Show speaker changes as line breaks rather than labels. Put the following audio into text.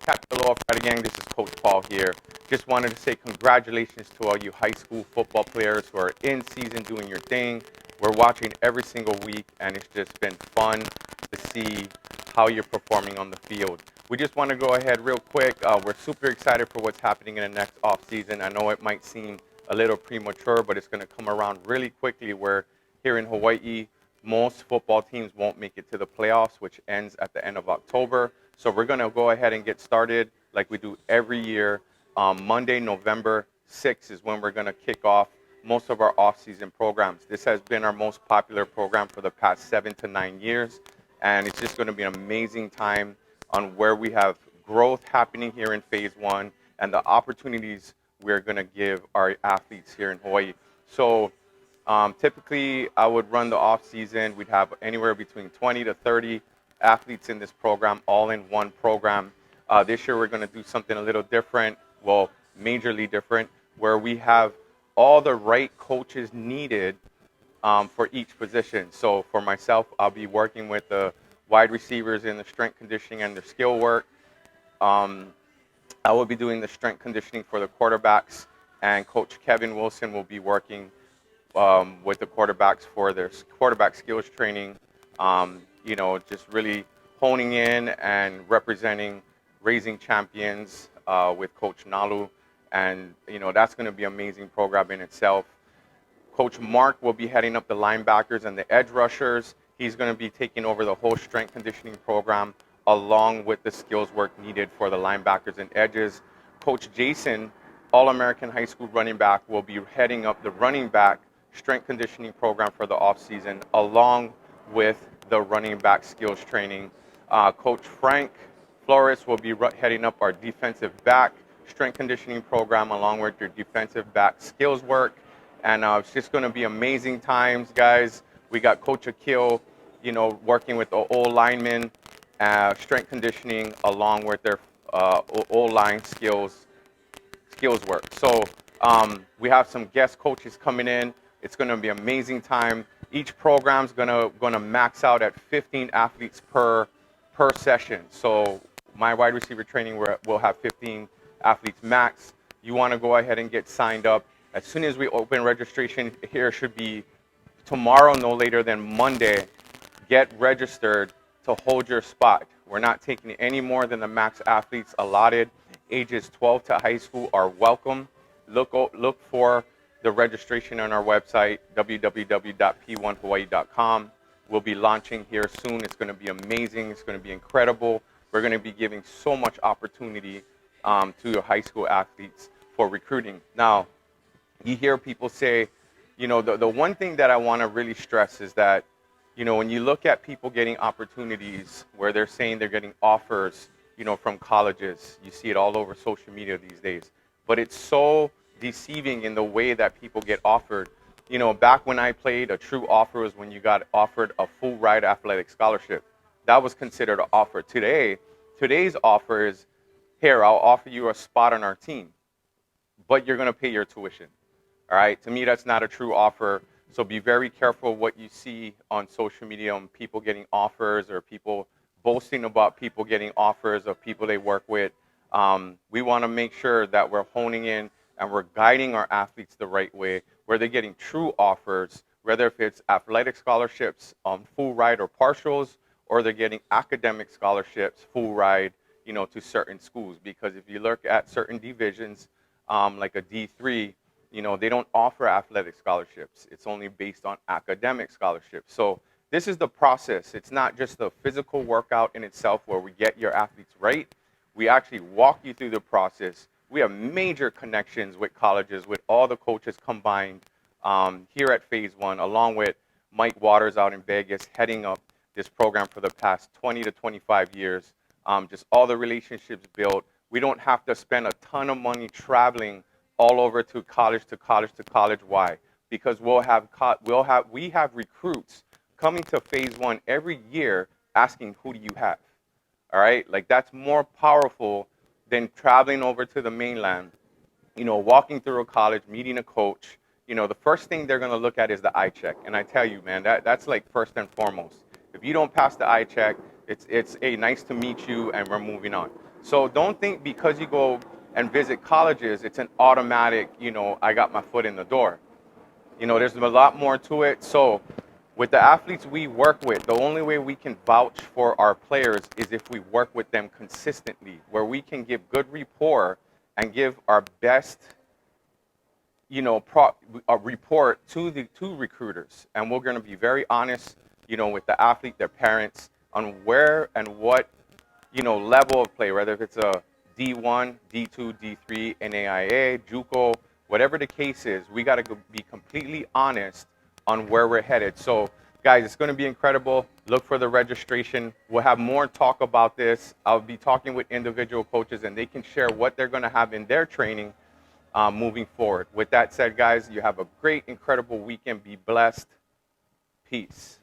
Aloha Friday Gang, this is Coach Paul here. Just wanted to say congratulations to all you high school football players who are in season doing your thing. We're watching every single week, and it's just been fun to see how you're performing on the field. We just want to go ahead real quick. We're super excited for what's happening in the next off season. I know it might seem a little premature, but it's going to come around really quickly where here in Hawaii, most football teams won't make it to the playoffs, which ends at the end of October. So we're going to go ahead and get started like we do every year. Monday, November 6th is when we're going to kick off most of our off-season programs. This has been our most popular program for the past 7 to 9 years, and it's just going to be an amazing time on where we have growth happening here in Phase 1 and the opportunities we're going to give our athletes here in Hawaii. So typically, I would run the off season. We'd have anywhere between 20 to 30 athletes in this program, all in one program. This year, we're going to do something a little different, well, majorly different, where we have all the right coaches needed for each position. So for myself, I'll be working with the wide receivers in the strength conditioning and their skill work. I will be doing the strength conditioning for the quarterbacks, and Coach Kevin Wilson will be working with the quarterbacks for their quarterback skills training. Just really honing in and representing Raising Champions with Coach Nalu. And, that's going to be an amazing program in itself. Coach Mark will be heading up the linebackers and the edge rushers. He's going to be taking over the whole strength conditioning program along with the skills work needed for the linebackers and edges. Coach Jason, All-American High School running back, will be heading up the running back strength conditioning program for the offseason along with the running back skills training. Coach Frank Flores will be heading up our defensive back strength conditioning program along with your defensive back skills work. And it's just going to be amazing times, guys. We got Coach Akil, working with the O-linemen, strength conditioning along with their O-line skills work. So we have some guest coaches coming in. It's going to be an amazing time. Each program's going to max out at 15 athletes per session. So my wide receiver training will have 15 athletes max. You want to go ahead and get signed up. As soon as we open registration, here should be tomorrow, no later than Monday. Get registered to hold your spot. We're not taking any more than the max athletes allotted. Ages 12 to high school are welcome. Look for the registration on our website, www.p1hawaii.com. We'll be launching here soon. It's going to be amazing. It's going to be incredible. We're going to be giving so much opportunity to your high school athletes for recruiting. Now, you hear people say, the one thing that I want to really stress is that, when you look at people getting opportunities where they're saying they're getting offers, from colleges, you see it all over social media these days. But it's so deceiving in the way that people get offered. Back when I played, a true offer was when you got offered a full ride athletic scholarship. That was considered an offer. Today's offer is, here, I'll offer you a spot on our team, but you're going to pay your tuition. All right? To me, that's not a true offer. So be very careful what you see on social media on people getting offers or people boasting about people getting offers of people they work with. We want to make sure that we're honing in and we're guiding our athletes the right way, where they're getting true offers, whether if it's athletic scholarships on full ride or partials, or they're getting academic scholarships, full ride, to certain schools. Because if you look at certain divisions, like a D3, they don't offer athletic scholarships. It's only based on academic scholarships. So this is the process. It's not just the physical workout in itself where we get your athletes right. We actually walk you through the process. We have major connections with colleges, with all the coaches combined here at Phase 1, along with Mike Waters out in Vegas, heading up this program for the past 20 to 25 years. Just all the relationships built. We don't have to spend a ton of money traveling all over to college to college to college. Why? Because we have recruits coming to Phase 1 every year asking, who do you have? All right? Like, that's more powerful than traveling over to the mainland, walking through a college, meeting a coach. The first thing they're going to look at is the eye check. And I tell you, man, that's like first and foremost. If you don't pass the eye check, it's hey, nice to meet you, and we're moving on. So don't think because you go and visit colleges, it's an automatic, I got my foot in the door. There's a lot more to it. So with the athletes we work with, the only way we can vouch for our players is if we work with them consistently, where we can give good rapport and give our best, a report to the two recruiters. And we're going to be very honest, with the athlete, their parents, on where and what, level of play, whether if it's a D1, D2, D3, NAIA, JUCO, whatever the case is, we got to be completely honest on where we're headed. So, guys, it's going to be incredible. Look for the registration. We'll have more talk about this. I'll be talking with individual coaches, and they can share what they're going to have in their training moving forward. With that said, guys, you have a great, incredible weekend. Be blessed. Peace.